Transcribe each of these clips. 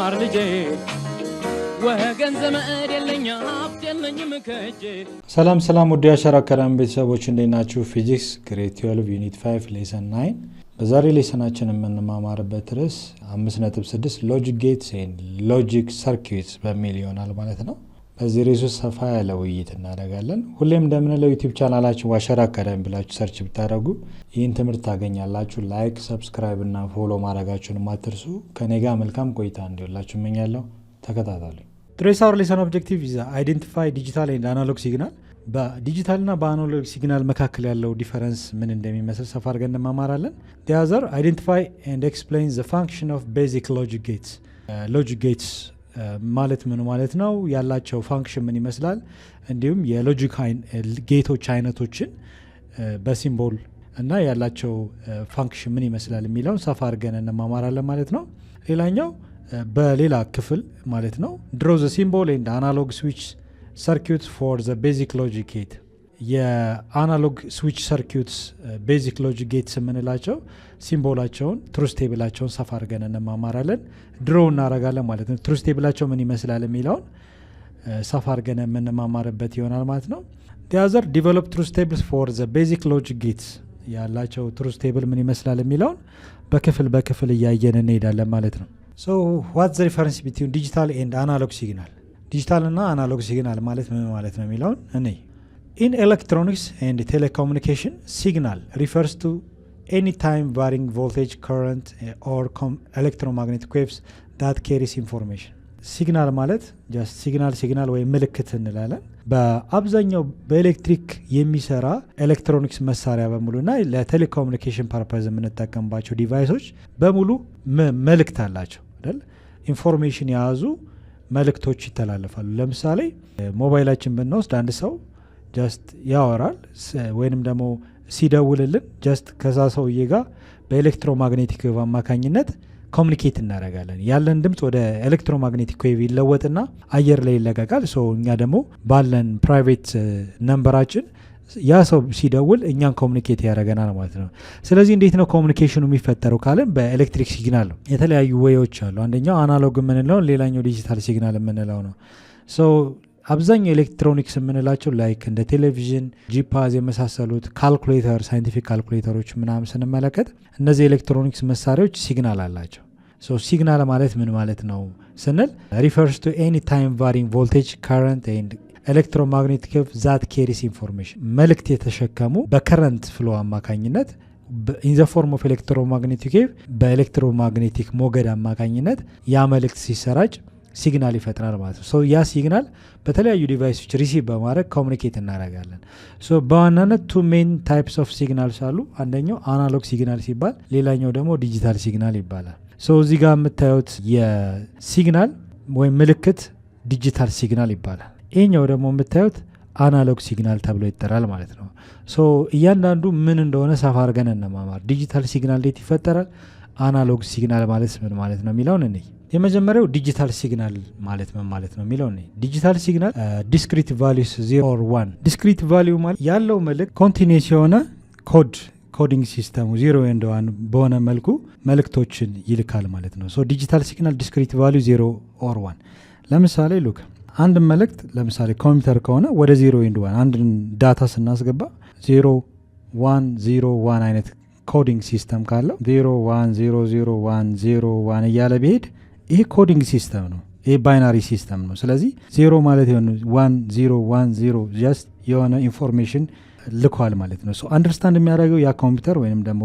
ተማር ልጄ ወገን ዘመድ የለኝ ሀብት የለኝም ከእጄ። ሰላም ውድ የአሻራ አካዳሚ ቤተሰቦች እንዴት ናችሁ? ፊዚክስ ግሬድ 12 ዩኒት 5 ሌሰን 9 በዛሬ ሌሰናችን የምንማማርበት ርዕስ 5.6 ሎጂክ ጌትስ ኤንድ ሎጂክ ሰርኪዩትስ በሚል ይሆናል ማለት ነው። በዚህ ርዕስ ውስጥ ሰፋ ያለ ውይይት እናደርጋለን። ሁሌም እንደምንለው ዩቲዩብ ቻናላችን አሻራ አካዳሚ ብላችሁ ሰርች ብታደርጉ ይህን ትምህርት ታገኛላችሁ። ላይክ፣ ሰብስክራይብ እና ፎሎ ማድረጋችሁን አትርሱ። ከኔ ጋር መልካም ቆይታ እንዲሆንላችሁ እመኛለሁ። ተከታተሉ። Today's our lesson objective is identify digital and analog signal. በዲጂታል እና በአናሎግ ሲግናል መካከል ያለው ዲፈረንስ ምን እንደሚመስል ሰፋ አድርገን እንማማራለን። The other identify and explain the function of basic logic gates. Logic gates ማለት ምን ማለት ነው? ያላቸው ፋንክሽን ምን ይመስላል? እንዲሁም የሎጂክ ጌቶች አይነቶችን በሲምቦል እና ያላቸው ፋንክሽን ምን ይመስላል የሚለውን ሰፋ አድርገን እንማማራለን ማለት ነው። ሌላኛው በሌላ ክፍል ማለት ነው draw the symbol and analog switch circuits for the basic logic gate. የአናሎግ ስዊች ሰርኪዩትስ ቤዚክ ሎጂክ ጌትስ የምንላቸው ሲምቦላቸውን ትሩዝ ቴብላቸውን ሰፋ አድርገን እንማማራለን። ድሮ እናደርጋለን ማለት ነው። ትሩዝ ቴብላቸው ምን ይመስላል የሚለውን ሰፋ አድርገን የምንማማርበት ይሆናል ማለት ነው። the other develop truth tables for the basic logic gates ያላቸው ትሩዝ ቴብል ምን ይመስላል የሚለውን በክፍል እያየን እንሄዳለን ማለት ነው። So what's the difference between digital and analog signal? Digital እና analog signal ማለት ምን ማለት ነው የሚለውን እኔ In electronics and telecommunication, signal refers to any time varying voltage, current or electromagnetic waves that carries information. ሲግናል ማለት just ሲግናል ወይ ምልክት እንላለን። በአብዛኛው በኤሌክትሪክ የሚሰራ ኤሌክትሮኒክስ መሳሪያ በሙሉና ለቴሌኮሙኒኬሽን ፐርፐዝ የምንጠቀምባቸው ዲቫይሶች በሙሉ መልእክት አላቸው አይደል? ኢንፎርሜሽን የያዙ መልእክቶች ይተላለፋሉ። ለምሳሌ ሞባይላችን ብንወስድ አንድ ሰው ጀስት ያወራል ወይንም ደግሞ ሲደውልልን ጀስት ከዛ ሰውዬ ጋር በኤሌክትሮማግኔቲክ ዌቭ አማካኝነት ኮሙኒኬት እናደርጋለን። ያለን ድምጽ ወደ ኤሌክትሮማግኔቲክ ዌቭ ይለወጥና አየር ላይ ይለቀቃል። ሶ እኛ ደግሞ ባለን ፕራይቬት ነምበራችን ያ ሰው ሲደውል እኛን ኮሙኒኬት ያደርገናል ማለት ነው። ስለዚህ እንዴት ነው ኮሙኒኬሽኑ የሚፈጠረው ካለን በኤሌክትሪክ ሲግናል ነው። የተለያዩ ዌዮች አሉ። አንደኛው አናሎግ የምንለው፣ ሌላኛው ዲጂታል ሲግናል የምንለው ነው። ሶ አብዛኛው ኤሌክትሮኒክስ የምንላቸው ላይክ እንደ ቴሌቪዥን፣ ጂፓዝ የመሳሰሉት ካልኩሌተር፣ ሳይንቲፊክ ካልኩሌተሮች ምናምን ስንመለከት እነዚህ ኤሌክትሮኒክስ መሳሪያዎች ሲግናል አላቸው። ሶ ሲግናል ማለት ምን ማለት ነው ስንል refers to any time varying voltage, current and electromagnetic wave that carries information. መልእክት የተሸከሙ በከረንት ፍሎ አማካኝነት in the form of electromagnetic wave በኤሌክትሮማግኔቲክ ሞገድ አማካኝነት ያ መልእክት ሲሰራጭ ሲግናል ይፈጥራል ማለት ነው። ሶ ያ ሲግናል በተለያዩ ዲቫይሶች ሪሲቭ በማድረግ ኮሙኒኬት እናደርጋለን። ሶ በዋናነት ቱ ሜን ታይፕስ ኦፍ ሲግናልስ አሉ። አንደኛው አናሎግ ሲግናል ሲባል፣ ሌላኛው ደግሞ ዲጂታል ሲግናል ይባላል። ሶ እዚህ ጋር የምታዩት የሲግናል ወይም ምልክት ዲጂታል ሲግናል ይባላል። ይሄኛው ደግሞ የምታዩት አናሎግ ሲግናል ተብሎ ይጠራል ማለት ነው። ሶ እያንዳንዱ ምን እንደሆነ ሰፋ አድርገን እንማማር። ዲጂታል ሲግናል እንዴት ይፈጠራል፣ አናሎግ ሲግናል ማለት ምን ማለት ነው የሚለውን እንይ። የመጀመሪያው ዲጂታል ሲግናል ማለት ምን ማለት ነው የሚለው ነው። ዲጂታል ሲግናል ዲስክሪት ቫሉስ 0 or 1 ዲስክሪት ቫልዩ ማለት ያለው መልእክት ኮንቲኒዩስ የሆነ ኮዲንግ ሲስተሙ 0 and 1 በሆነ መልኩ መልእክቶችን ይልካል ማለት ነው። ሶ ዲጂታል ሲግናል ዲስክሪት ቫልዩ 0 or 1። ለምሳሌ ሉክ አንድ መልእክት ለምሳሌ ኮምፒውተር ከሆነ ወደ 0 and 1 አንድ ዳታ ስናስገባ 0 1 0 1 አይነት ኮዲንግ ሲስተም ካለው 0 1 0 0 1 0 1 እያለ ቢሄድ ይሄ ኮዲንግ ሲስተም ነው። ይሄ ባይናሪ ሲስተም ነው። ስለዚህ 0 ማለት የሆነ 1 0 1 0 ጀስት የሆነ ኢንፎርሜሽን ልኳል ማለት ነው። ሶ አንደርስታንድ የሚያደርገው ያ ኮምፒውተር ወይንም ደግሞ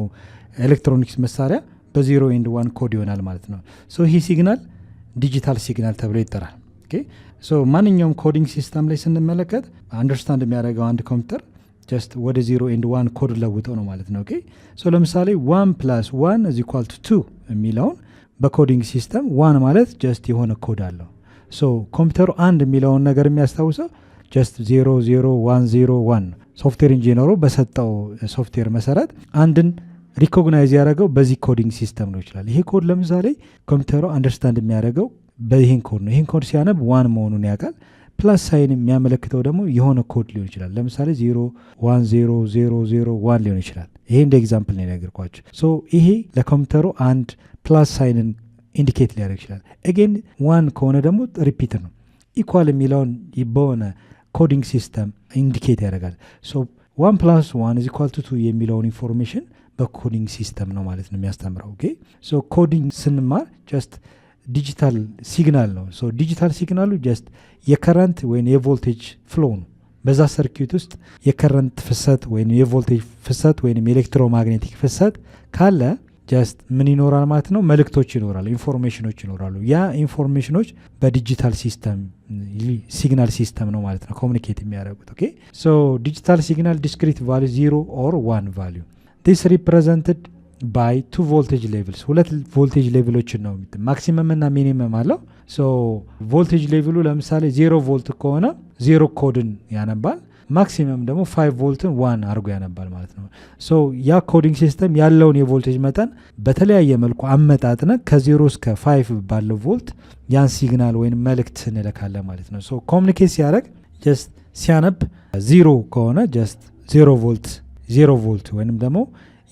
ኤሌክትሮኒክስ መሳሪያ በ0 and 1 ኮድ ይሆናል ማለት ነው። ሶ ይሄ ሲግናል ዲጂታል ሲግናል ተብሎ ይጠራል። ኦኬ ሶ ማንኛውም ኮዲንግ ሲስተም ላይ ስንመለከት አንደርስታንድ የሚያደርገው አንድ ኮምፒውተር ጀስት ወደ 0 and 1 ኮድ ለውጠው ነው ማለት ነው። ኦኬ ሶ ለምሳሌ 1 + 1 = 2 የሚለውን በኮዲንግ ሲስተም 1 ማለት ጀስት የሆነ ኮድ አለው። ሶ ኮምፒውተሩ አንድ የሚለውን ነገር የሚያስታውሰው ጀስት 0 0 1 0 1 ሶፍትዌር ኢንጂነሩ በሰጠው ሶፍትዌር መሰረት አንድን ሪኮግናይዝ ያደረገው በዚህ ኮዲንግ ሲስተም ነው ይችላል። ይሄ ኮድ ለምሳሌ ኮምፒውተሩ አንደርስታንድ የሚያደርገው በይህን ኮድ ነው። ይህን ኮድ ሲያነብ 1 መሆኑን ያውቃል። ፕላስ ሳይን የሚያመለክተው ደግሞ የሆነ ኮድ ሊሆን ይችላል። ለምሳሌ 0 1 0 0 0 1 ሊሆን ይችላል። ይሄ እንደ ኤግዛምፕል ነው የነገርኳችሁ። ሶ ይሄ ለኮምፒውተሩ አንድ ፕላስ ሳይንን ኢንዲኬት ሊያደርግ ይችላል። አጌን 1 ከሆነ ደግሞ ሪፒተር ነው። ኢኳል የሚለውን በሆነ ኮዲንግ ሲስተም ኢንዲኬት ያደርጋል። ሶ 1 + 1 = 2 የሚለውን ኢንፎርሜሽን በኮዲንግ ሲስተም ነው ማለት ነው የሚያስተምረው። ኦኬ ሶ ኮዲንግ ስንማር ጀስት ዲጂታል ሲግናል ነው። ሶ ዲጂታል ሲግናሉ ጀስት የከረንት ወይም የቮልቴጅ ፍሎ ነው። በዛ ሰርኪዩት ውስጥ የከረንት ፍሰት ወይም የቮልቴጅ ፍሰት ወይም የኤሌክትሮማግኔቲክ ፍሰት ካለ ጀስት ምን ይኖራል ማለት ነው? መልእክቶች ይኖራሉ፣ ኢንፎርሜሽኖች ይኖራሉ። ያ ኢንፎርሜሽኖች በዲጂታል ሲስተም ሲግናል ሲስተም ነው ማለት ነው ኮሚኒኬት የሚያደርጉት። ኦኬ ሶ ዲጂታል ሲግናል ዲስክሪት ቫልዩ 0 or 1 ቫልዩ ዲስ ሪፕሬዘንትድ ባይ 2 ቮልቴጅ ሌቭልስ። 2 ቮልቴጅ ሌቭሎችን ነው ማክሲመም እና ሚኒመም አለው። ሶ ቮልቴጅ ሌቭሉ ለምሳሌ 0 ቮልት ከሆነ 0 ኮድን ያነባል። ማክሲመም ደግሞ 5 ቮልትን 1 አድርጎ ያነባል ማለት ነው። ሶ ያ ኮዲንግ ሲስተም ያለውን የቮልቴጅ መጠን በተለያየ መልኩ አመጣጥነ ከ0 እስከ 5 ባለው ቮልት ያን ሲግናል ወይም መልእክት እንልካለን ማለት ነው። ሶ ኮሚኒኬት ሲያደርግ ጀስት ሲያነብ 0 ከሆነ ጀስት 0 ቮልት ወይም ደግሞ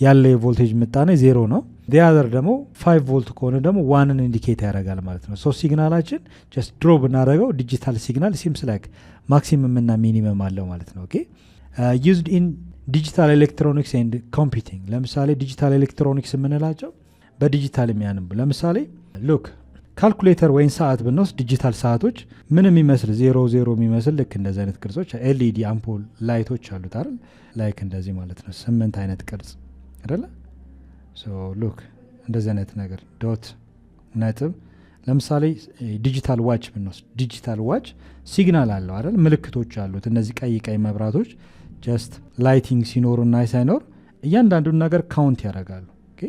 ያለው የቮልቴጅ ምጣኔ 0 ነው። ዲያዘር ደግሞ 5 ቮልት ከሆነ ደግሞ 1ን ኢንዲኬት ያደርጋል ማለት ነው። ሶ ሲግናላችን ጀስት ድሮ ብናደረገው ዲጂታል ሲግናል ሲምስ ላይክ ማክሲመም እና ሚኒመም አለው ማለት ነው። ኦኬ ዩዝድ ኢን ዲጂታል ኤሌክትሮኒክስ ኤንድ ኮምፒውቲንግ። ለምሳሌ ዲጂታል ኤሌክትሮኒክስ የምንላቸው በዲጂታል የሚያነቡ ለምሳሌ ሉክ ካልኩሌተር ወይም ሰዓት ብንወስድ ዲጂታል ሰዓቶች ምን የሚመስል 00 የሚመስል ልክ እንደዚህ አይነት ቅርጾች ኤልኢዲ አምፖል ላይቶች አሉት አይደል? ላይክ እንደዚህ ማለት ነው 8 አይነት ቅርጽ አይደለ? ሶ ሉክ እንደዚህ አይነት ነገር ዶት ነጥብ። ለምሳሌ ዲጂታል ዋች ብንወስድ ዲጂታል ዋች ሲግናል አለው አይደል? ምልክቶች አሉት። እነዚህ ቀይ መብራቶች ጀስት ላይቲንግ ሲኖር እና ሳይኖር እያንዳንዱን ነገር ካውንት ያደርጋሉ። ኦኬ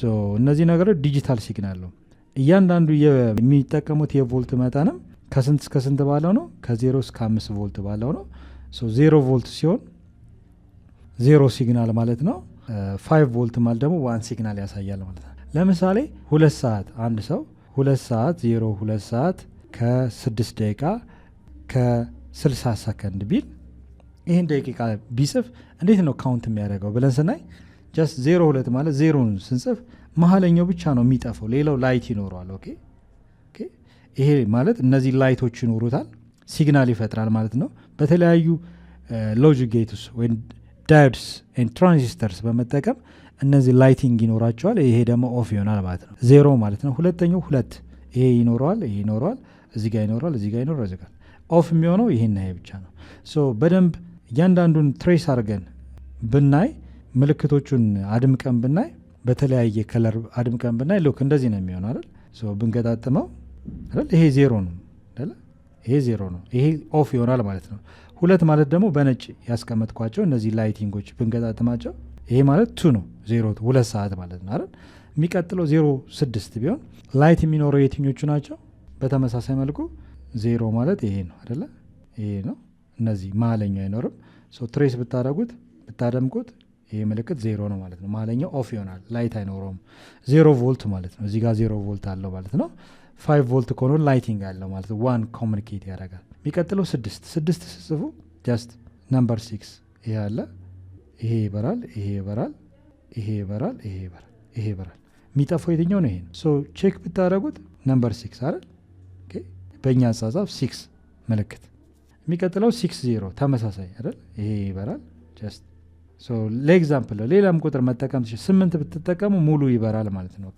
ሶ እነዚህ ነገሮች ዲጂታል ሲግናል ነው። እያንዳንዱ የሚጠቀሙት የቮልት መጠንም ከስንት እስከ ስንት ባለው ነው? ከ0 እስከ 5 ቮልት ባለው ነው። ሶ 0 ቮልት ሲሆን 0 ሲግናል ማለት ነው። 5 ቮልት ማለት ደግሞ 1 ሲግናል ያሳያል ማለት ነው። ለምሳሌ 2 ሰዓት አንድ ሰው 2 ሰዓት 02 ሰዓት ከ6 ደቂቃ ከ60 ሰከንድ ቢል ይህን ደቂቃ ቢጽፍ እንዴት ነው ካውንት የሚያደርገው ብለን ስናይ ጀስት 02 ማለት 0ን ስንጽፍ መሀለኛው ብቻ ነው የሚጠፈው፣ ሌላው ላይት ይኖረዋል። ኦኬ ይሄ ማለት እነዚህ ላይቶች ይኖሩታል፣ ሲግናል ይፈጥራል ማለት ነው። በተለያዩ ሎጂክ ጌትስ ወይም ዳዮድስ ኤንድ ትራንዚስተርስ በመጠቀም እነዚህ ላይቲንግ ይኖራቸዋል። ይሄ ደግሞ ኦፍ ይሆናል ማለት ነው። 0 ማለት ነው። ሁለተኛው 2 ይሄ ይኖረዋል፣ ይሄ ይኖረዋል፣ እዚህ ጋር ይኖረዋል፣ እዚህ ጋር ይኖረዋል፣ እዚህ ጋር ኦፍ የሚሆነው ይሄና ይሄ ብቻ ነው። ሶ በደንብ እያንዳንዱን ትሬስ አድርገን ብናይ ምልክቶቹን አድምቀን ብናይ በተለያየ ከለር አድምቀን ብናይ ሉክ እንደዚህ ነው የሚሆነው አይደል? ሶ ብንገጣጥመው አይደል? ይሄ 0 ነው አይደል? ይሄ 0 ነው። ይሄ ኦፍ ይሆናል ማለት ነው። 2 ማለት ደግሞ በነጭ ያስቀመጥኳቸው እነዚህ ላይቲንጎች ብንገጣጥማቸው ይሄ ማለት 2 ነው። 2 ሰዓት ማለት ነው አይደል? የሚቀጥለው 06 ቢሆን ላይት የሚኖረው የትኞቹ ናቸው? በተመሳሳይ መልኩ 0 ማለት ይሄ ነው አይደለ? ይሄ ነው። እነዚህ መሀለኛው አይኖርም። ሶ ትሬስ ብታደምቁት ይሄ ምልክት 0 ነው ማለት ነው። መሀለኛው ኦፍ ይሆናል፣ ላይት አይኖረውም። 0 ቮልት ማለት ነው። እዚህ ጋር 0 ቮልት አለው ማለት ነው። 5 ቮልት ከሆነ ላይቲንግ አለው ማለት ነው። 1 ኮሚኒኬት ያደርጋል። የሚቀጥለው 6 ስጽፉ ጀስት ነምበር 6 ይሄ አለ። ይሄ ይበራል፣ ይሄ ይበራል፣ ይሄ ይበራል፣ ይሄ ይበራል፣ ይሄ ይበራል። የሚጠፋው የትኛው ነው? ይሄ ነው። ሶ ቼክ ብታደረጉት ነምበር 6 አይደል? በእኛ አጻጻፍ 6 ምልክት። የሚቀጥለው 60 ተመሳሳይ አይደል? ይሄ ይበራል ጀስት ለኤግዛምፕል ሌላም ቁጥር መጠቀም 8 ብትጠቀሙ ሙሉ ይበራል ማለት ነው።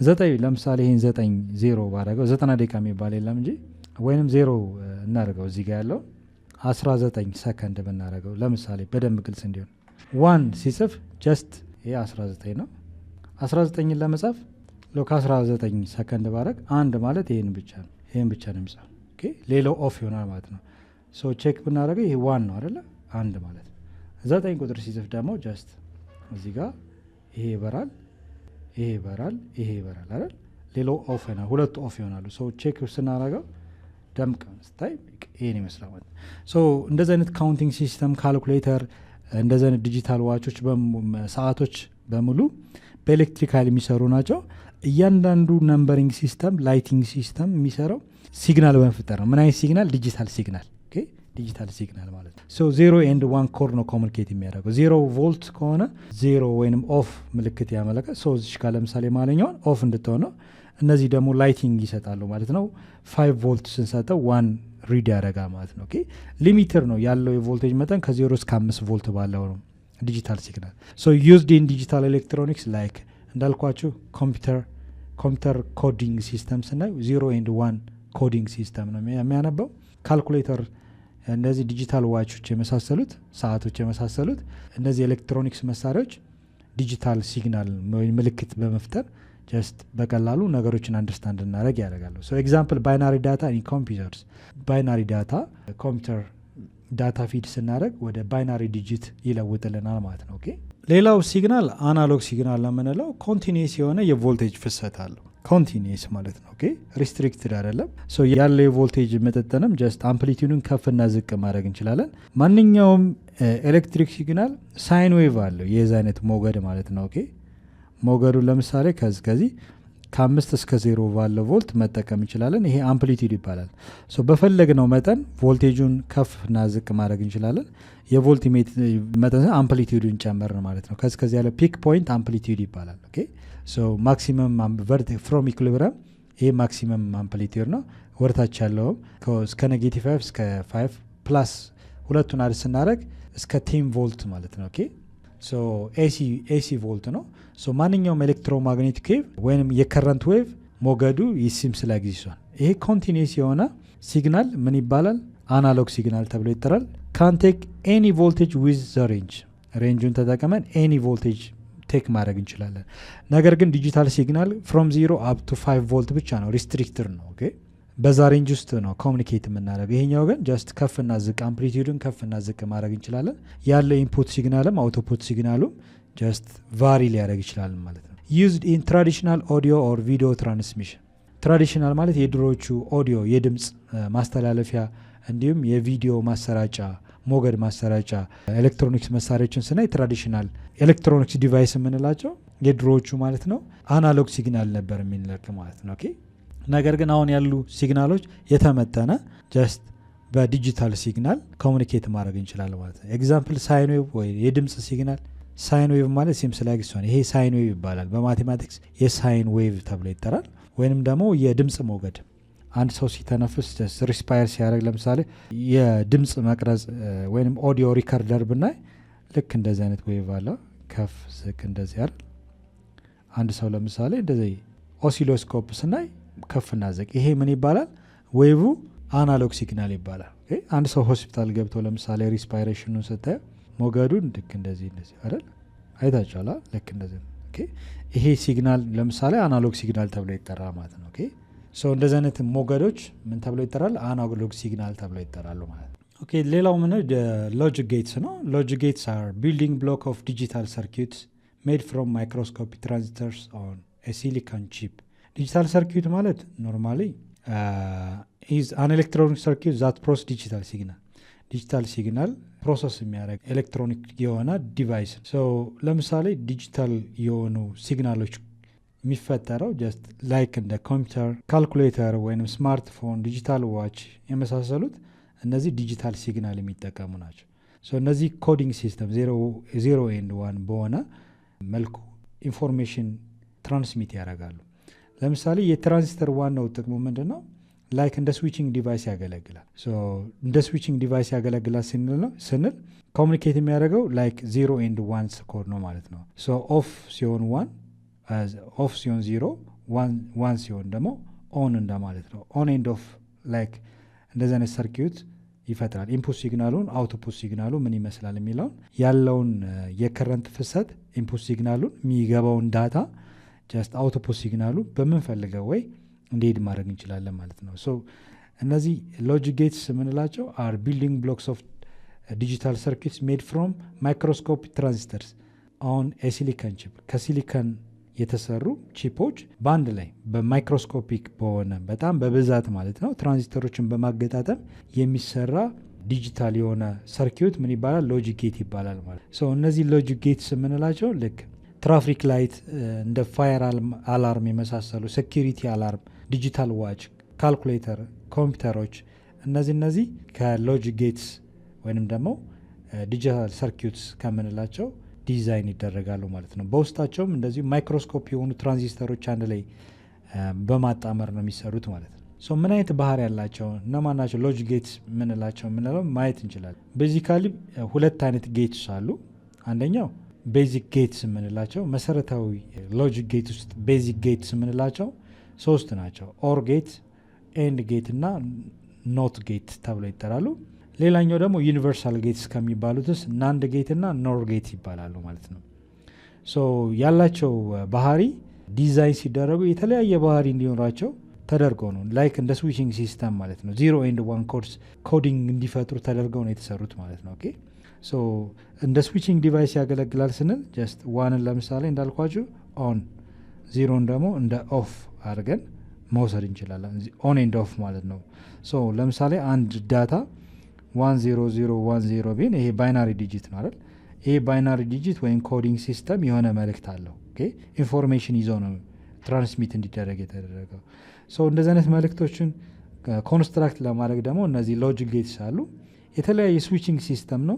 9 ለምሳሌ ይህን 9 ባደረገው 90 ደቂቃ የሚባል የለም እንጂ ወይንም 0 እናደርገው እዚህ ጋር ያለው 19 ሰከንድ ብናደረገው ለምሳሌ በደንብ ግልጽ እንዲሆን 1 ሲጽፍ ጀስት ይሄ 19 ነው። 19ን ለመጻፍ ከ19 ሰከንድ ባረግ 1 ማለት ይህን ብቻ ነው የሚጻፍ። ሌላው ኦፍ ይሆናል ማለት ነው። ሶ ቼክ ብናደረገው ይሄ 1 ነው አይደለ? 1 ማለት 9 ቁጥር ሲጽፍ ደግሞ ጀስት እዚህ ጋር ይሄ ይበራል፣ ይሄ ይበራል፣ ይሄ ይበራል አይደል? ሌላው ኦፍ ይሆናል። ሁለቱ ኦፍ ይሆናሉ። ሶ ቼክ ስናደረገው ደምቅ ስታይ ይሄን ይመስላል ማለት ነው። ሶ እንደዚህ አይነት ካውንቲንግ ሲስተም ካልኩሌተር፣ እንደዚህ አይነት ዲጂታል ዋቾች ሰዓቶች በሙሉ በኤሌክትሪካል የሚሰሩ ናቸው። እያንዳንዱ ነምበሪንግ ሲስተም ላይቲንግ ሲስተም የሚሰራው ሲግናል በመፍጠር ነው። ምን አይነት ሲግናል? ዲጂታል ሲግናል። ዲጂታል ሲግናል ማለት ነው። ሶ 0 ኤንድ 1 ኮር ነው ኮሚኒኬት የሚያደርገው። 0 ቮልት ከሆነ 0 ወይም ኦፍ ምልክት ያመለከ። ሶ እዚህ ጋር ለምሳሌ ማለኛውን ኦፍ እንድትሆን ነው። እነዚህ ደግሞ ላይቲንግ ይሰጣሉ ማለት ነው። 5 ቮልት ስንሰጠው 1 ሪድ ያደርጋል ማለት ነው። ኦኬ ሊሚተር ነው ያለው የቮልቴጅ መጠን ከ0 እስከ 5 ቮልት ባለው ነው ዲጂታል ሲግናል። ሶ ዩዝድ ኢን ዲጂታል ኤሌክትሮኒክስ ላይክ እንዳልኳችሁ ኮምፒውተር ኮዲንግ ሲስተም ስናይ 0 ኤንድ 1 ኮዲንግ ሲስተም ነው የሚያነበው። ካልኩሌተር፣ እነዚህ ዲጂታል ዋቾች የመሳሰሉት ሰዓቶች የመሳሰሉት እነዚህ ኤሌክትሮኒክስ መሳሪያዎች ዲጂታል ሲግናል ወይም ምልክት በመፍጠር ጀስት በቀላሉ ነገሮችን አንደርስታንድ እናደረግ ያደርጋሉ። ሶ ኤግዛምፕል ባይናሪ ዳታ ኢን ኮምፒውተርስ፣ ባይናሪ ዳታ ኮምፒውተር ዳታ ፊድ ስናደረግ ወደ ባይናሪ ዲጂት ይለውጥልናል ማለት ነው። ኦኬ ሌላው ሲግናል አናሎግ ሲግናል ለምንለው ኮንቲኒስ የሆነ የቮልቴጅ ፍሰት አለው። ኮንቲኒስ ማለት ነው። ኦኬ ሪስትሪክትድ አይደለም። ሶ ያለው የቮልቴጅ መጠጠንም ጀስት አምፕሊቲዩድን ከፍና ዝቅ ማድረግ እንችላለን። ማንኛውም ኤሌክትሪክ ሲግናል ሳይን ዌቭ አለው የዚህ አይነት ሞገድ ማለት ነው። ኦኬ ሞገዱ ለምሳሌ ከዚህ ከ5 እስከ 0 ባለው ቮልት መጠቀም እንችላለን። ይሄ አምፕሊቲዩድ ይባላል። ሶ በፈለግነው መጠን ቮልቴጁን ከፍና ዝቅ ማድረግ እንችላለን። የቮልት መጠን አምፕሊቲዩድን ጨመርን ማለት ነው። ከዚህ ያለ ፒክ ፖይንት አምፕሊቲዩድ ይባላል። ኦኬ ሶ ማክሲመም ፍሮም ኢኩሊብሪየም ይሄ ማክሲመም አምፕሊቲዩድ ነው። ወርታች ያለውም እስከ ኔጌቲቭ 5 እስከ 5 ፕላስ ሁለቱን አድ ስናደረግ እስከ 10 ቮልት ማለት ነው። ኦኬ ሶ ኤሲ ቮልት ነው። ሶ ማንኛውም ኤሌክትሮማግኔቲክ ዌቭ ወይም የከረንት ዌቭ ሞገዱ ይሲም ስለግዚሷል። ይሄ ኮንቲኒስ የሆነ ሲግናል ምን ይባላል? አናሎግ ሲግናል ተብሎ ይጠራል። ካን ቴክ ኤኒ ቮልቴጅ ዊዝ ዘ ሬንጁን ተጠቅመን ኤኒ ቮልቴጅ ቴክ ማድረግ እንችላለን። ነገር ግን ዲጂታል ሲግናል ፍሮም 0 አፕ ቱ 5 ቮልት ብቻ ነው፣ ሪስትሪክትድ ነው። ኦኬ በዛ ሬንጅ ውስጥ ነው ኮሚኒኬት የምናደርገው። ይሄኛው ግን ጀስት ከፍና ዝቅ አምፕሊቲዩድን ከፍና ዝቅ ማድረግ እንችላለን። ያለው ኢንፑት ሲግናልም አውቶፑት ሲግናሉም ጀስት ቫሪ ሊያደርግ ይችላል ማለት ነው። ዩዝድ ኢን ትራዲሽናል ኦዲዮ ኦር ቪዲዮ ትራንስሚሽን። ትራዲሽናል ማለት የድሮዎቹ ኦዲዮ የድምፅ ማስተላለፊያ እንዲሁም የቪዲዮ ማሰራጫ ሞገድ ማሰራጫ ኤሌክትሮኒክስ መሳሪያዎችን ስናይ ትራዲሽናል ኤሌክትሮኒክስ ዲቫይስ የምንላቸው የድሮዎቹ ማለት ነው አናሎግ ሲግናል ነበር የሚለቅ ማለት ነው። ኦኬ ነገር ግን አሁን ያሉ ሲግናሎች የተመጠነ ጀስት በዲጂታል ሲግናል ኮሙኒኬት ማድረግ እንችላለን ማለት ነው። ኤግዛምፕል ሳይን ዌቭ ወይ የድምፅ ሲግናል። ሳይን ዌቭ ማለት ሲምስ ላይ ግሷን ይሄ ሳይን ዌቭ ይባላል። በማቴማቲክስ የሳይን ዌቭ ተብሎ ይጠራል። ወይንም ደግሞ የድምፅ ሞገድ አንድ ሰው ሲተነፍስ ሪስፓየር ሲያደርግ ለምሳሌ የድምፅ መቅረጽ ወይም ኦዲዮ ሪከርደር ብናይ ልክ እንደዚህ አይነት ዌቭ አለ። ከፍ ዝቅ እንደዚህ አይደል። አንድ ሰው ለምሳሌ እንደዚህ ኦሲሎስኮፕ ስናይ ከፍና ዝቅ፣ ይሄ ምን ይባላል? ዌቭ አናሎግ ሲግናል ይባላል። አንድ ሰው ሆስፒታል ገብቶ ለምሳሌ ሪስፓይሬሽኑን ስታየ ሞገዱን ልክ እንደዚህ አይደል አይታችኋል። ልክ እንደዚህ ይሄ ሲግናል ለምሳሌ አናሎግ ሲግናል ተብሎ ይጠራ ማለት ነው። ሶ እንደዚህ አይነት ሞገዶች ምን ተብሎ ይጠራል? አናሎግ ሲግናል ተብሎ ይጠራሉ ማለት ነው። ኦኬ ሌላው ምን ሎጂክ ጌትስ ነው። ሎጂክ ጌትስ አር ቢልዲንግ ብሎክ ኦፍ ዲጂታል ሰርኪዩትስ ሜድ ፍሮም ማይክሮስኮፒክ ትራንዚስተርስ ኦን ኤ ሲሊኮን ቺፕ። ዲጂታል ሰርኪዩት ማለት ኖርማሊ ኢዝ አን ኤሌክትሮኒክ ሰርኪዩት ዛት ፕሮሰስ ዲጂታል ሲግናል። ዲጂታል ሲግናል ፕሮሰስ የሚያደርግ ኤሌክትሮኒክ የሆነ ዲቫይስ። ሶ ለምሳሌ ዲጂታል የሆኑ ሲግናሎች የሚፈጠረው ጀስት ላይክ እንደ ኮምፒውተር፣ ካልኩሌተር ወይም ስማርትፎን፣ ዲጂታል ዋች የመሳሰሉት እነዚህ ዲጂታል ሲግናል የሚጠቀሙ ናቸው። እነዚህ ኮዲንግ ሲስተም 0 ኤንድ 1 በሆነ መልኩ ኢንፎርሜሽን ትራንስሚት ያደርጋሉ። ለምሳሌ የትራንዚስተር ዋናው ጥቅሙ ምንድን ነው? ላይክ እንደ ስዊችንግ ዲቫይስ ያገለግላል። እንደ ስዊችንግ ዲቫይስ ያገለግላል ስንል ኮሚኒኬት የሚያደርገው ላይክ 0 ኤንድ 1 ኮድ ነው ማለት ነው። ኦፍ ሲሆን 1 ኦፍ ሲሆን 0 1 ሲሆን ደግሞ ኦን እንደማለት ነው። ኦን ኤንድ ኦፍ ላይክ እንደዚህ አይነት ሰርኪዩት ይፈጥራል። ኢንፑት ሲግናሉን አውትፑት ሲግናሉ ምን ይመስላል የሚለውን ያለውን የከረንት ፍሰት ኢንፑት ሲግናሉን የሚገባውን ዳታ ጀስት አውትፑት ሲግናሉ በምንፈልገው ወይ እንዲሄድ ማድረግ እንችላለን ማለት ነው። እነዚህ ሎጂክ ጌትስ የምንላቸው አር ቢልዲንግ ብሎክስ ኦፍ ዲጂታል ሰርኪዩትስ ሜድ ፍሮም ማይክሮስኮፒክ ትራንዚስተርስ ኦን ኤ ሲሊከን ቺፕ። ከሲሊከን የተሰሩ ቺፖች በአንድ ላይ በማይክሮስኮፒክ በሆነ በጣም በብዛት ማለት ነው ትራንዚስተሮችን በማገጣጠም የሚሰራ ዲጂታል የሆነ ሰርኪዩት ምን ይባላል? ሎጂክ ጌት ይባላል ማለት ነው። እነዚህ ሎጂክ ጌትስ የምንላቸው ልክ ትራፊክ ላይት፣ እንደ ፋየር አላርም የመሳሰሉ ሴኪሪቲ አላርም፣ ዲጂታል ዋች፣ ካልኩሌተር፣ ኮምፒውተሮች እነዚህ ከሎጂክ ጌትስ ወይንም ደግሞ ዲጂታል ሰርኪዩትስ ከምንላቸው ዲዛይን ይደረጋሉ ማለት ነው። በውስጣቸውም እንደዚሁ ማይክሮስኮፕ የሆኑ ትራንዚስተሮች አንድ ላይ በማጣመር ነው የሚሰሩት ማለት ነው። ሶ ምን አይነት ባህሪ ያላቸው እነማን ናቸው ሎጂክ ጌትስ ምንላቸው የምንለው ማየት እንችላለን። ቤዚካሊ ሁለት አይነት ጌትስ አሉ። አንደኛው ቤዚክ ጌትስ የምንላቸው መሰረታዊ ሎጂክ ጌት ውስጥ ቤዚክ ጌትስ የምንላቸው 3 ናቸው። ኦር ጌት፣ ኤንድ ጌት እና ኖት ጌት ተብለው ይጠራሉ። ሌላኛው ደግሞ ዩኒቨርሳል ጌትስ ከሚባሉት ውስጥ ናንድ ጌት እና ኖር ጌት ይባላሉ ማለት ነው። ሶ ያላቸው ባህሪ ዲዛይን ሲደረጉ የተለያየ ባህሪ እንዲኖራቸው ተደርገው ነው። ላይክ እንደ ስዊችንግ ሲስተም ማለት ነው። 0 and 1 ኮድስ ኮዲንግ እንዲፈጥሩ ተደርገው ነው የተሰሩት ማለት ነው። ኦኬ ሶ እንደ ስዊችንግ ዲቫይስ ያገለግላል ስንል ጀስት ዋንን ለምሳሌ እንዳልኳችሁ ኦን፣ 0ን ደግሞ እንደ ኦፍ አድርገን መውሰድ እንችላለን። ኦን ኤንድ ኦፍ ማለት ነው። ሶ ለምሳሌ አንድ ዳታ 10010 ቢን ይሄ ባይናሪ ዲጂት ነው አይደል? ይሄ ባይናሪ ዲጂት ወይም ኮዲንግ ሲስተም የሆነ መልእክት አለው። ኦኬ ኢንፎርሜሽን ይዞ ነው ትራንስሚት እንዲደረግ የተደረገው። ሶ እንደዚህ አይነት መልእክቶችን ኮንስትራክት ለማድረግ ደግሞ እነዚህ ሎጂክ ጌትስ አሉ። የተለያየ ስዊችንግ ሲስተም ነው።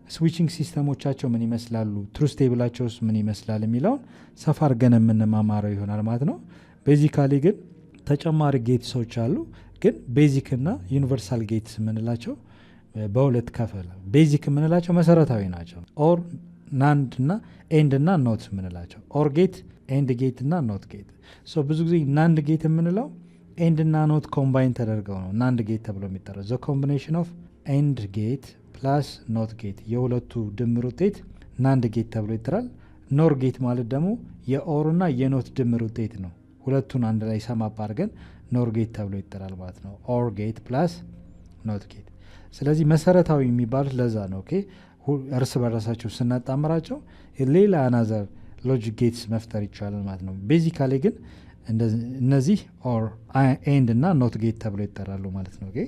ስዊችንግ ሲስተሞቻቸው ምን ይመስላሉ፣ ትሩዝ ቴብላቸውስ ምን ይመስላል የሚለውን ሰፋ አድርገን የምንማማረው ይሆናል ማለት ነው። ቤዚካሊ ግን ተጨማሪ ጌትሶች አሉ። ግን ቤዚክ እና ዩኒቨርሳል ጌትስ የምንላቸው በሁለት ከፈል። ቤዚክ የምንላቸው መሰረታዊ ናቸው። ኦር፣ ናንድ እና ኤንድ እና ኖት የምንላቸው ኦር ጌት፣ ኤንድ ጌት እና ኖት ጌት። ሶ ብዙ ጊዜ ናንድ ጌት የምንለው ኤንድ እና ኖት ኮምባይን ተደርገው ነው ናንድ ጌት ተብሎ የሚጠራው። ዘ ኮምቢኔሽን ኦፍ ኤንድ ጌት ፕላስ ኖት ጌት የሁለቱ ድምር ውጤት ናንድ ጌት ተብሎ ይጠራል። ኖር ጌት ማለት ደግሞ የኦር እና የኖት ድምር ውጤት ነው። ሁለቱን አንድ ላይ ሰማፕ አድርገን ኖር ጌት ተብሎ ይጠራል ማለት ነው። ኦር ጌት ፕላስ ኖት ጌት። ስለዚህ መሰረታዊ የሚባሉት ለዛ ነው። ኦኬ እርስ በራሳቸው ስናጣምራቸው ሌላ አናዘር ሎጂክ ጌትስ መፍጠር ይቻላል ማለት ነው። ቤዚካሊ ግን እነዚህ ኦር፣ ኤንድ እና ኖት ጌት ተብሎ ይጠራሉ ማለት ነው። ኦኬ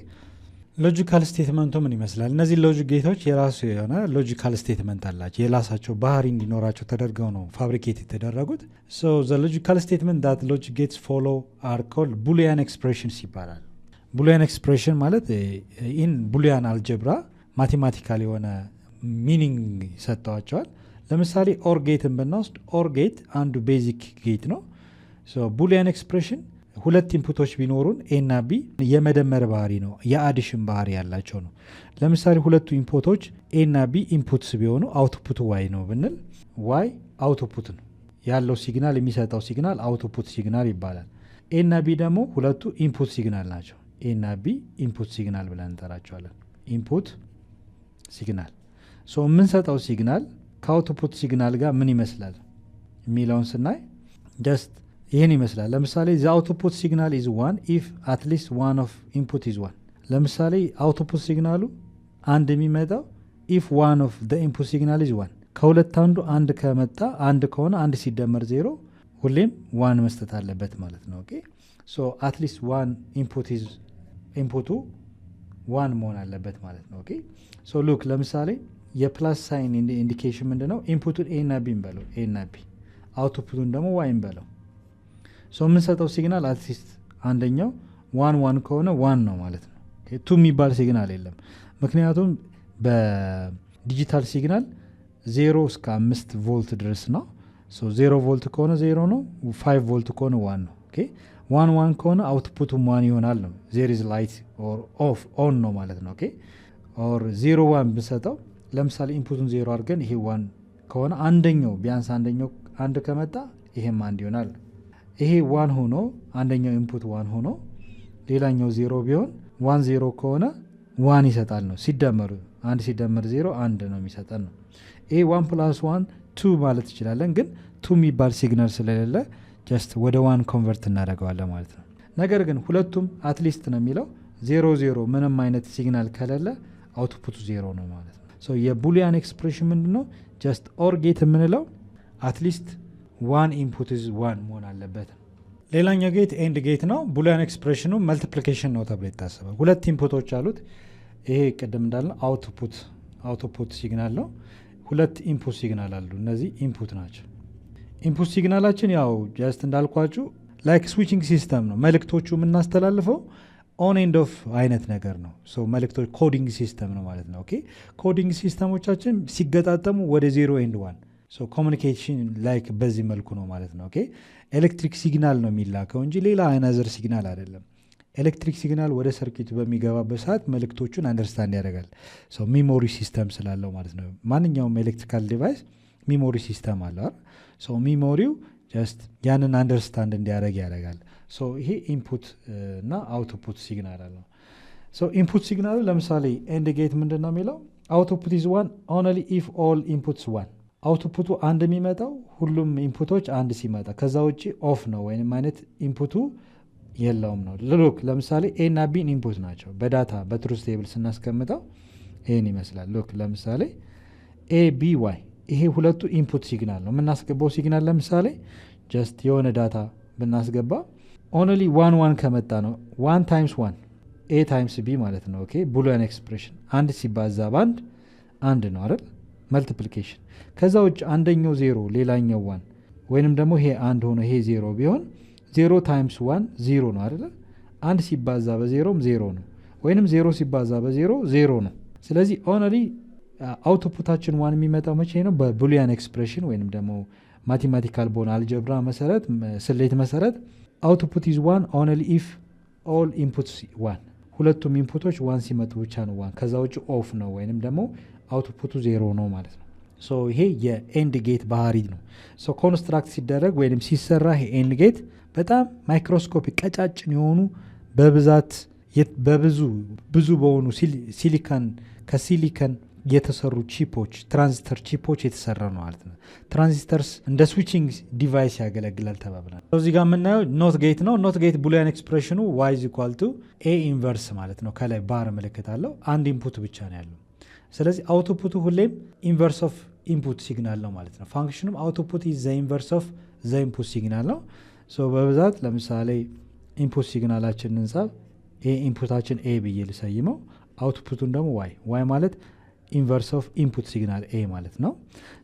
ሎጂካል ስቴትመንቱ ምን ይመስላል? እነዚህ ሎጂክ ጌቶች የራሱ የሆነ ሎጂካል ስቴትመንት አላቸው። የራሳቸው ባህሪ እንዲኖራቸው ተደርገው ነው ፋብሪኬት የተደረጉት። ሶ ዘ ሎጂካል ስቴትመንት ዳት ሎጂክ ጌትስ ፎሎ አር ኮልድ ቡሊያን ኤክስፕሬሽንስ ይባላል። ቡሊያን ኤክስፕሬሽን ማለት ኢን ቡሊያን አልጀብራ ማቴማቲካል የሆነ ሚኒንግ ሰጥተዋቸዋል። ለምሳሌ ኦር ጌትን ብናወስድ ኦር ጌት አንዱ ቤዚክ ጌት ነው። ቡሊያን ኤክስፕሬሽን ሁለት ኢንፑቶች ቢኖሩን ኤ እና ቢ የመደመር ባህሪ ነው፣ የአዲሽን ባህሪ ያላቸው ነው። ለምሳሌ ሁለቱ ኢንፑቶች ኤ እና ቢ ኢንፑትስ ቢሆኑ አውትፑት ዋይ ነው ብንል ዋይ አውትፑት ነው ያለው ሲግናል የሚሰጠው ሲግናል አውትፑት ሲግናል ይባላል። ኤ እና ቢ ደግሞ ሁለቱ ኢንፑት ሲግናል ናቸው። ኤ እና ቢ ኢንፑት ሲግናል ብለን እንጠራቸዋለን። ኢንፑት ሲግናል የምንሰጠው ሲግናል ከአውትፑት ሲግናል ጋር ምን ይመስላል የሚለውን ስናይ ጀስት ይህን ይመስላል። ለምሳሌ ዘ አውትፑት ሲግናል ኢዝ ዋን ኢፍ አትሊስት ዋን ኦፍ ኢንፑት ኢዝ ዋን። ለምሳሌ አውትፑት ሲግናሉ አንድ የሚመጣው ኢፍ ዋን ኦፍ ዘ ኢንፑት ሲግናል ኢዝ ዋን። ከሁለት አንዱ አንድ ከመጣ አንድ ከሆነ አንድ ሲደመር ዜሮ ሁሌም ዋን መስጠት አለበት ማለት ነው። ኦኬ ሶ አትሊስት ዋን ኢንፑቱ ዋን መሆን አለበት ማለት ነው። ኦኬ ሶ ሉክ ለምሳሌ የፕላስ ሳይን ኢንዲኬሽን ምንድነው? ኢንፑቱን ኤ እና ቢ እንበለው፣ ኤ እና ቢ፣ አውትፑቱን ደግሞ ዋይ እንበለው። የምንሰጠው ሲግናል አትሊስት አንደኛው ዋን ከሆነ ዋን ነው ማለት ነው። ቱ የሚባል ሲግናል የለም። ምክንያቱም በዲጂታል ሲግናል 0 እስከ 5 ቮልት ድረስ ነው። 0 ቮልት ከሆነ 0 ነው፣ 5 ቮልት ከሆነ ዋን ነው። ዋን ከሆነ አውትፑቱ ዋን ይሆናል ነው። ዜር ኢዝ ላይት ኦር ኦፍ ኦን ነው ማለት ነው። ኦር 0 ብንሰጠው ለምሳሌ ኢንፑቱን 0 አድርገን ይሄ ዋን ከሆነ አንደኛው ቢያንስ አንደኛው አንድ ከመጣ ይሄም አንድ ይሆናል። ይሄ ዋን ሆኖ አንደኛው ኢንፑት ዋን ሆኖ ሌላኛው 0 ቢሆን 0 ከሆነ ዋን ይሰጣል ነው። ሲደመሩ አንድ ሲደመር 0 አንድ ነው የሚሰጠን ነው። ይሄ 1 + 1 2 ማለት ይችላለን። ግን 2 የሚባል ሲግናል ስለሌለ ጀስት ወደ ዋን ኮንቨርት እናደርገዋለን ማለት ነው። ነገር ግን ሁለቱም አትሊስት ነው የሚለው 0 ምንም አይነት ሲግናል ከሌለ አውትፑቱ 0 ነው ማለት ነው። የቡሊያን ኤክስፕሬሽን ምንድን ነው? ጀስት ኦር ጌት የምንለው አትሊስት ዋን ኢንፑት ኢዝ ዋን መሆን አለበት። ሌላኛው ጌት ኤንድ ጌት ነው። ቡሊያን ኤክስፕሬሽኑ መልቲፕሊኬሽን ነው ተብሎ ይታሰባል። ሁለት ኢንፑቶች አሉት። ይሄ ቅድም እንዳለ አውትፑት ሲግናል ነው። ሁለት ኢንፑት ሲግናል አሉ። እነዚህ ኢንፑት ናቸው። ኢንፑት ሲግናላችን ያው ጀስት እንዳልኳችሁ ላይክ ስዊችንግ ሲስተም ነው። መልእክቶቹ የምናስተላልፈው ኦን ኤንድ ኦፍ አይነት ነገር ነው። መልእክቶች ኮዲንግ ሲስተም ነው ማለት ነው። ኦኬ ኮዲንግ ሲስተሞቻችን ሲገጣጠሙ ወደ 0 and 1 ሶ ኮሚኒኬሽን ላይክ በዚህ መልኩ ነው ማለት ነው። ኦኬ ኤሌክትሪክ ሲግናል ነው የሚላከው እንጂ ሌላ አናዘር ሲግናል አይደለም። ኤሌክትሪክ ሲግናል ወደ ሰርኪት በሚገባበት ሰዓት መልእክቶቹን አንደርስታንድ ያደርጋል። ሶ ሚሞሪ ሲስተም ስላለው ማለት ነው። ማንኛውም ኤሌክትሪካል ዲቫይስ ሚሞሪ ሲስተም አለው። ሶ ሚሞሪው ጀስት ያንን አንደርስታንድ እንዲያደርግ ያደርጋል። ሶ ይሄ ኢንፑት እና አውትፑት ሲግናል አለው። ሶ ኢንፑት ሲግናሉ ለምሳሌ ኤንድ ጌት ምንድን ነው የሚለው አውትፑት ኢዝ ዋን ኦንሊ ኢፍ ኦል ኢንፑትስ ዋን። አውትፑቱ አንድ የሚመጣው ሁሉም ኢንፑቶች አንድ ሲመጣ፣ ከዛ ውጭ ኦፍ ነው ወይም አይነት ኢንፑቱ የለውም ነው። ሉክ ለምሳሌ ኤ እና ቢን ኢንፑት ናቸው። በዳታ በትሩዝ ቴብል ስናስቀምጠው ይህን ይመስላል። ሉክ ለምሳሌ ኤ ቢ ዋይ ይሄ ሁለቱ ኢንፑት ሲግናል ነው። የምናስገባው ሲግናል ለምሳሌ ጀስት የሆነ ዳታ ብናስገባ ኦንሊ ዋን ዋን ከመጣ ነው ዋን ታይምስ ዋን ኤ ታይምስ ቢ ማለት ነው። ኦኬ ቡሊያን ኤክስፕሬሽን አንድ ሲባዛ በአንድ አንድ ነው አይደል? መልቲፕሊኬሽን። ከዛ ውጭ አንደኛው ዜሮ ሌላኛው ዋን ወይንም ደግሞ ይሄ አንድ ሆኖ ይሄ ዜሮ ቢሆን ዜሮ ታይምስ ዋን ዜሮ ነው አይደለ? አንድ ሲባዛ በዜሮም ዜሮ ነው፣ ወይንም ዜሮ ሲባዛ በዜሮ ዜሮ ነው። ስለዚህ ኦንሊ አውትፑታችን ዋን የሚመጣው መቼ ነው? በቡሊያን ኤክስፕሬሽን ወይንም ደግሞ ማቴማቲካል በሆነ አልጀብራ መሰረት ስሌት መሰረት አውትፑት ኢዝ ዋን ኦንሊ ኢፍ ኦል ኢንፑትስ ዋን። ሁለቱም ኢንፑቶች ዋን ሲመጡ ብቻ ነው ዋን፣ ከዛ ውጭ ኦፍ ነው ወይንም ደግሞ አውትፑቱ ዜሮ ነው ማለት ነው። ሶ ይሄ የኤንድ ጌት ባህሪ ነው። ሶ ኮንስትራክት ሲደረግ ወይም ሲሰራ ይሄ ኤንድ ጌት በጣም ማይክሮስኮፒክ ቀጫጭን የሆኑ በብዛት ብዙ በሆኑ ሲሊካን ከሲሊከን የተሰሩ ቺፖች ትራንዚስተር ቺፖች የተሰራ ነው ማለት ነው። ትራንዚስተርስ እንደ ስዊቺንግ ዲቫይስ ያገለግላል ተባብላል። እዚህ ጋር የምናየው ኖት ጌት ነው። ኖት ጌት ቡሊያን ኤክስፕሬሽኑ ዋይ ኢዝ ኢኳል ቱ ኤ ኢንቨርስ ማለት ነው። ከላይ ባር ምልክት አለው። አንድ ኢንፑት ብቻ ነው ያለው። ስለዚህ አውትፑቱ ሁሌም ኢንቨርስ ኦፍ ኢንፑት ሲግናል ነው ማለት ነው። ፋንክሽኑም አውትፑት ኢዝ ዘ ኢንቨርስ ኦፍ ዘ ኢንፑት ሲግናል ነው። ሶ በብዛት ለምሳሌ ኢንፑት ሲግናላችንን እንጻፍ። ኤ ኢንፑታችን ኤ ብዬ ልሰይመው፣ አውትፑቱን ደግሞ ዋይ። ዋይ ማለት ኢንቨርስ ኦፍ ኢንፑት ሲግናል ኤ ማለት ነው።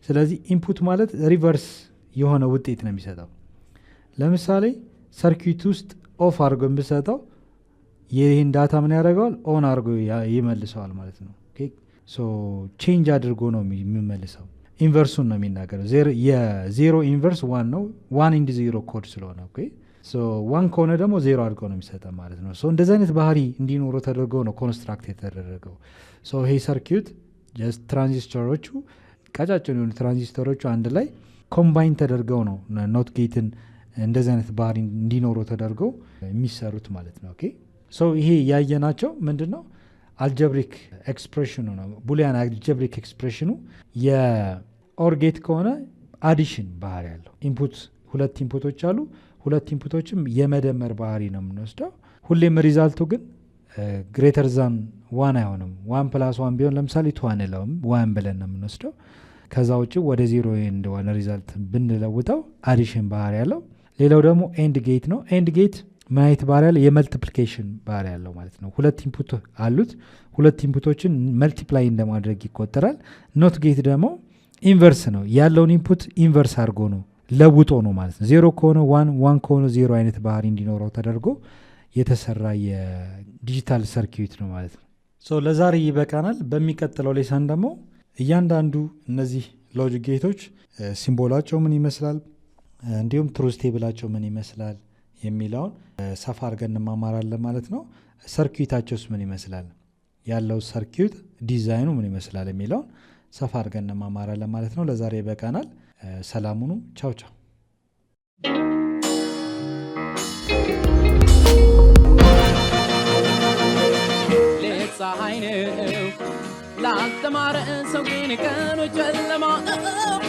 ስለዚህ ኢንፑት ማለት ሪቨርስ የሆነ ውጤት ነው የሚሰጠው። ለምሳሌ ሰርኪት ውስጥ ኦፍ አድርጎ የምሰጠው ይህን ዳታ ምን ያደርገዋል? ኦን አድርጎ ይመልሰዋል ማለት ነው። ሶ ቼንጅ አድርጎ ነው የሚመልሰው። ኢንቨርሱን ነው የሚናገረው። የዜሮ ኢንቨርስ ዋን ነው። ዋን ኢንድ ዜሮ ኮድ ስለሆነ ዋን ከሆነ ደግሞ ዜሮ አድርገው ነው የሚሰጠ ማለት ነው። እንደዚህ አይነት ባህሪ እንዲኖረው ተደርገው ነው ኮንስትራክት የተደረገው። ይሄ ሰርኪዩት ጀስት ትራንዚስተሮቹ ቀጫጭን የሆኑ ትራንዚስተሮቹ አንድ ላይ ኮምባይን ተደርገው ነው ኖት ጌትን እንደዚህ አይነት ባህሪ እንዲኖረው ተደርገው የሚሰሩት ማለት ነው። ይሄ ያየናቸው ምንድን ነው? አልጀብሪክ ኤክስፕሬሽኑ ነው። ቡሊያን አልጀብሪክ ኤክስፕሬሽኑ የኦር ጌት ከሆነ አዲሽን ባህሪ ያለው ኢንፑት ሁለት ኢንፑቶች አሉ። ሁለት ኢንፑቶችም የመደመር ባህሪ ነው የምንወስደው። ሁሌም ሪዛልቱ ግን ግሬተር ዛን ዋን አይሆንም። ዋን ፕላስ ዋን ቢሆን ለምሳሌ ቱ አንለውም፣ ዋን ብለን ነው የምንወስደው። ከዛ ውጭ ወደ ዜሮ እንደሆነ ሪዛልት ብንለውጠው አዲሽን ባህሪ ያለው። ሌላው ደግሞ ኤንድ ጌት ነው። ኤንድ ጌት ምን አይነት ባህሪ ያለው? የመልቲፕሊኬሽን ባህሪ ያለው ማለት ነው። ሁለት ኢንፑት አሉት። ሁለት ኢንፑቶችን መልቲፕላይ እንደማድረግ ይቆጠራል። ኖት ጌት ደግሞ ኢንቨርስ ነው። ያለውን ኢንፑት ኢንቨርስ አድርጎ ነው ለውጦ ነው ማለት ነው። ዜሮ ከሆነ ዋን፣ ዋን ከሆነ ዜሮ አይነት ባህሪ እንዲኖረው ተደርጎ የተሰራ የዲጂታል ሰርኪዩት ነው ማለት ነው። ለዛሬ ይበቃናል። በሚቀጥለው ሌሰን ደግሞ እያንዳንዱ እነዚህ ሎጂክ ጌቶች ሲምቦላቸው ምን ይመስላል፣ እንዲሁም ትሩዝ ቴብላቸው ምን ይመስላል የሚለውን ሰፋ አድርገን እንማማራለን ማለት ነው። ሰርኪዩታቸውስ ምን ይመስላል፣ ያለው ሰርኪዩት ዲዛይኑ ምን ይመስላል የሚለውን ሰፋ አድርገን እንማማራለን ማለት ነው። ለዛሬ ይበቃናል። ሰላሙኑ ቻው ቻው። ፀሐይ ነው ላስተማረ ሰው ግን ቀኑ ጨለማ ነው።